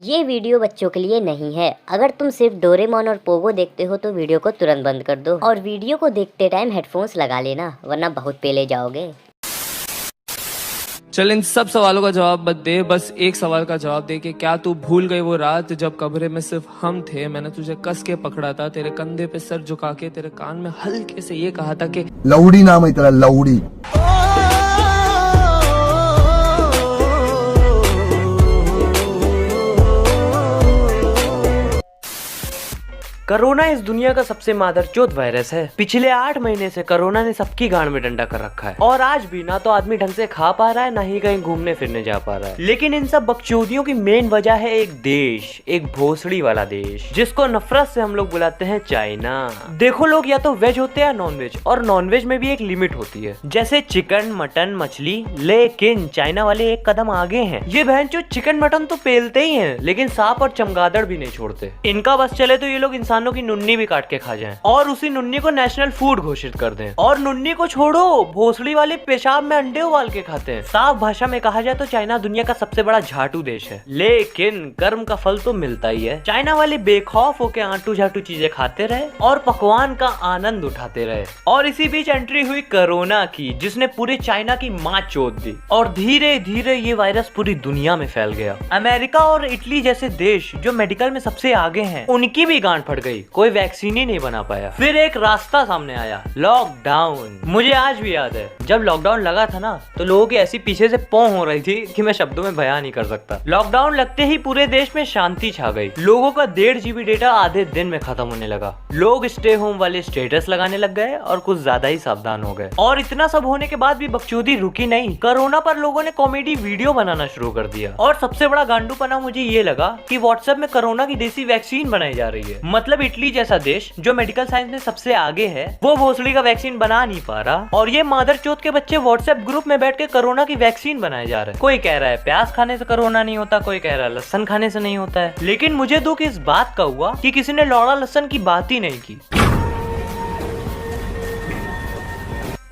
ये वीडियो बच्चों के लिए नहीं है। अगर तुम सिर्फ डोरेमोन और पोगो देखते हो तो वीडियो को तुरंत बंद कर दो और वीडियो को देखते टाइम हेडफोन्स लगा लेना, वरना बहुत पेले जाओगे। चल इन सब सवालों का जवाब मत दे, बस एक सवाल का जवाब दे कि क्या तू भूल गई वो रात जब कमरे में सिर्फ हम थे, मैंने तुझे कस के पकड़ा था, तेरे कंधे पे सर झुका के तेरे कान में हल्के से ये कहा था कि लौड़ी नाम है तेरा, लौड़ी। कोरोना इस दुनिया का सबसे मादरचोद वायरस है। पिछले 8 महीने से कोरोना ने सबकी गांड में डंडा कर रखा है और आज भी ना तो आदमी ढंग से खा पा रहा है, ना ही कहीं घूमने फिरने जा पा रहा है। लेकिन इन सब बकचोदियों की मेन वजह है एक देश, एक भोसड़ी वाला देश जिसको नफरत से हम लोग बुलाते हैं चाइना। देखो लोग, या तो वेज होते हैं नॉन वेज, और नॉन वेज में भी एक लिमिट होती है, जैसे चिकन मटन मछली। लेकिन चाइना वाले एक कदम आगे हैं। ये बहनचोद चिकन मटन तो पेलते ही हैं, लेकिन सांप और चमगादड़ भी नहीं छोड़ते। इनका बस चले तो ये लोग इंसानों की नुन्नी भी काट के खा जाएं और उसी नुन्नी को नेशनल फूड घोषित कर दें। और नुन्नी को छोड़ो, भोसड़ी वाले पेशाब में अंडे उबाल के खाते हैं। साफ भाषा में कहा जाए तो चाइना दुनिया का सबसे बड़ा झाटू देश है, लेकिन कर्म का फल तो मिलता ही है। चाइना वाले बेखौफ होके आंटू झाटू चीजें खाते रहे और पकवान का आनंद उठाते रहे। और इसी बीच एंट्री हुई कोरोना की, जिसने पूरे चाइना की माँ चोद दी और धीरे धीरे ये वायरस पूरी दुनिया में फैल गया। अमेरिका और इटली जैसे देश जो मेडिकल में सबसे आगे हैं, उनकी भी गांड फट गई, कोई वैक्सीन ही नहीं बना पाया। फिर एक रास्ता सामने आया, लॉकडाउन। मुझे आज भी याद है जब लॉकडाउन लगा था ना, तो लोगों की ऐसी पीछे से पौ हो रही थी कि मैं शब्दों में बयान नहीं कर सकता। लॉकडाउन लगते ही पूरे देश में शांति छा गई। लोगों का 1.5 GB डेटा आधे दिन में खत्म होने लगा। लोग स्टे होम वाले स्टेटस लगाने लग गए और कुछ ज्यादा ही सावधान हो गए। और इतना सब होने के बाद भी बकचोदी रुकी नहीं। कोरोना पर लोगों ने कॉमेडी वीडियो बनाना शुरू कर दिया। और सबसे बड़ा गांडूपना मुझे ये लगा कि व्हाट्सएप में कोरोना की देसी वैक्सीन बनाई जा रही है। मतलब इटली जैसा देश जो मेडिकल साइंस में सबसे आगे है, वो भोसड़ी का वैक्सीन बना नहीं पा रहा, और ये मादरचोद के बच्चे व्हाट्सएप ग्रुप में बैठ के कोरोना की वैक्सीन बनाए जा रहे हैं। कोई कह रहा है प्याज खाने से कोरोना नहीं होता, कोई कह रहा है लहसुन खाने से नहीं होता है। लेकिन मुझे दुख इस बात का हुआ कि किसी ने लौड़ा लहसुन की बात ही नहीं की।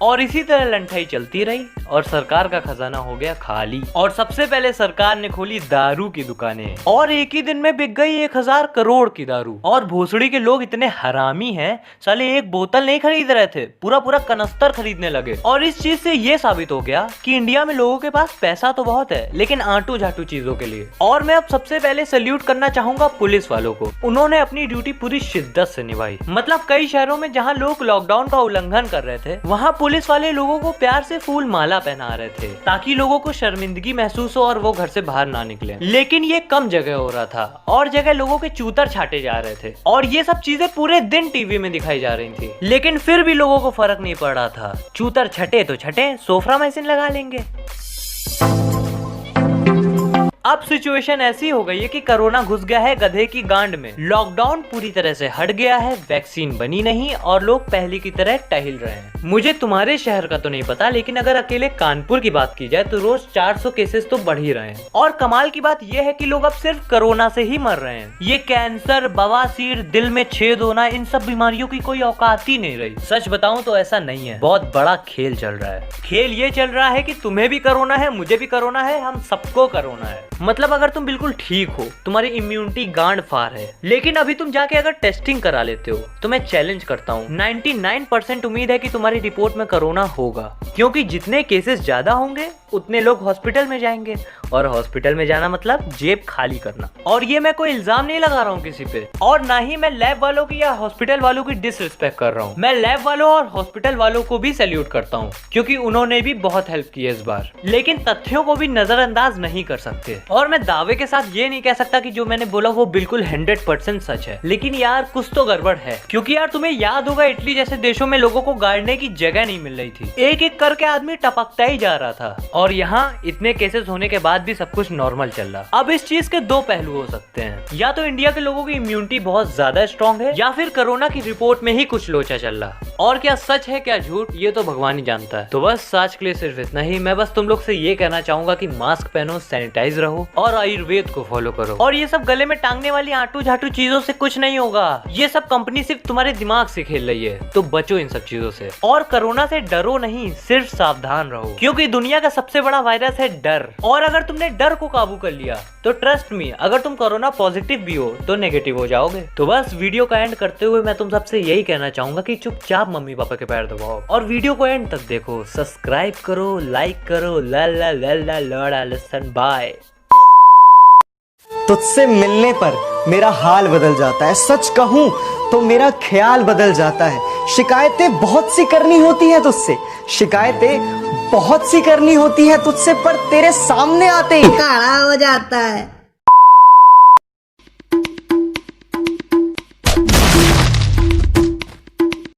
और इसी तरह लंठाई चलती रही और सरकार का खजाना हो गया खाली। और सबसे पहले सरकार ने खोली दारू की दुकानें और एक ही दिन में बिक गई 1000 करोड़ की दारू। और भोसड़ी के लोग इतने हरामी हैं, साले एक बोतल नहीं खरीद रहे थे, पूरा पूरा कनस्तर खरीदने लगे। और इस चीज से ये साबित हो गया कि इंडिया में लोगों के पास पैसा तो बहुत है, लेकिन आंटू झाटू चीजों के लिए। और मैं अब सबसे पहले सैल्यूट करना चाहूंगा पुलिस वालों को। उन्होंने अपनी ड्यूटी पूरी शिद्दत से निभाई। मतलब कई शहरों में जहाँ लोग लॉकडाउन का उल्लंघन कर रहे थे, वहाँ पुलिस वाले लोगों को प्यार से फूल माला पहना रहे थे, ताकि लोगों को शर्मिंदगी महसूस हो और वो घर से बाहर ना निकले। लेकिन ये कम जगह हो रहा था और जगह लोगों के चूतर छाटे जा रहे थे, और ये सब चीजें पूरे दिन टीवी में दिखाई जा रही थी। लेकिन फिर भी लोगों को फर्क नहीं पड़ रहा था। चूतर छटे तो छटे, सोफ्रामाइसिन लगा लेंगे। अब सिचुएशन ऐसी हो गई है कि कोरोना घुस गया है गधे की गांड में। लॉकडाउन पूरी तरह से हट गया है, वैक्सीन बनी नहीं और लोग पहले की तरह टहल रहे हैं। मुझे तुम्हारे शहर का तो नहीं पता, लेकिन अगर अकेले कानपुर की बात की जाए तो रोज 400 केसेस तो बढ़ ही रहे हैं। और कमाल की बात यह है कि लोग अब सिर्फ कोरोना से ही मर रहे हैं। ये कैंसर, बवासीर, दिल में छेद होना, इन सब बीमारियों की कोई औकात ही नहीं रही। सच बताऊं तो ऐसा नहीं है, बहुत बड़ा खेल चल रहा है। खेल ये चल रहा है कि तुम्हें भी कोरोना है, मुझे भी कोरोना है, हम सबको कोरोना है। मतलब अगर तुम बिल्कुल ठीक हो, तुम्हारी इम्यूनिटी गांड फार है, लेकिन अभी तुम जाके अगर टेस्टिंग करा लेते हो, तो मैं चैलेंज करता हूँ 99% उम्मीद है कि तुम्हारी रिपोर्ट में कोरोना होगा। क्योंकि जितने केसेस ज्यादा होंगे उतने लोग हॉस्पिटल में जाएंगे, और हॉस्पिटल में जाना मतलब जेब खाली करना। और ये मैं कोई इल्जाम नहीं लगा रहा हूँ किसी पे, और ना ही मैं लैब वालों की या हॉस्पिटल वालों की डिसरिस्पेक्ट कर रहा हूँ। मैं लैब वालों और हॉस्पिटल वालों को भी सैल्यूट करता हूँ, क्योंकि उन्होंने भी बहुत हेल्प की है इस बार। लेकिन तथ्यों को भी नजरअंदाज नहीं कर सकते। और मैं दावे के साथ ये नहीं कह सकता कि जो मैंने बोला वो बिल्कुल 100% सच है, लेकिन यार कुछ तो गड़बड़ है। क्योंकि यार तुम्हें याद होगा, इटली जैसे देशों में लोगों को गाड़ने की जगह नहीं मिल रही थी, एक एक करके आदमी टपकता ही जा रहा था। और यहाँ इतने केसेस होने के बाद भी सब कुछ नॉर्मल चल रहा। अब इस चीज के 2 पहलू हो सकते हैं, या तो इंडिया के लोगों की इम्यूनिटी बहुत ज्यादा स्ट्रॉन्ग है, या फिर कोरोना की रिपोर्ट में ही कुछ लोचा चल रहा। और क्या सच है क्या झूठ, ये तो भगवान ही जानता है। तो बस आज के लिए सिर्फ इतना ही। मैं बस तुम लोग से ये कहना चाहूंगा कि मास्क पहनो, सैनिटाइज रहो और आयुर्वेद को फॉलो करो। और ये सब गले में टांगने वाली आंटू झाटू चीजों से कुछ नहीं होगा। ये सब कंपनी सिर्फ तुम्हारे दिमाग से खेल रही है, तो बचो इन सब चीजों से। और कोरोना से डरो नहीं, सिर्फ सावधान रहो, क्योंकि दुनिया का सबसे सबसे बड़ा वायरस है डर। और अगर तुमने डर को काबू कर लिया तो ट्रस्ट मी, अगर तुम कोरोना पॉजिटिव भी हो तो नेगेटिव हो जाओगे। तो बस वीडियो का एंड करते हुए मैं तुम सबसे यही कहना चाहूंगा कि चुपचाप मम्मी पापा के पैर दबाओ और वीडियो को एंड तक देखो, सब्सक्राइब करो, लाइक करो, ला ला ला ला ला लिसन, बाय। तुझसे मिलने पर मेरा हाल बदल जाता है, सच कहूं तो मेरा ख्याल बदल जाता है। शिकायतें बहुत सी करनी होती है तुझसे, शिकायतें बहुत सी करनी होती है तुझसे, पर तेरे सामने आते ही काढ़ा हो जाता है।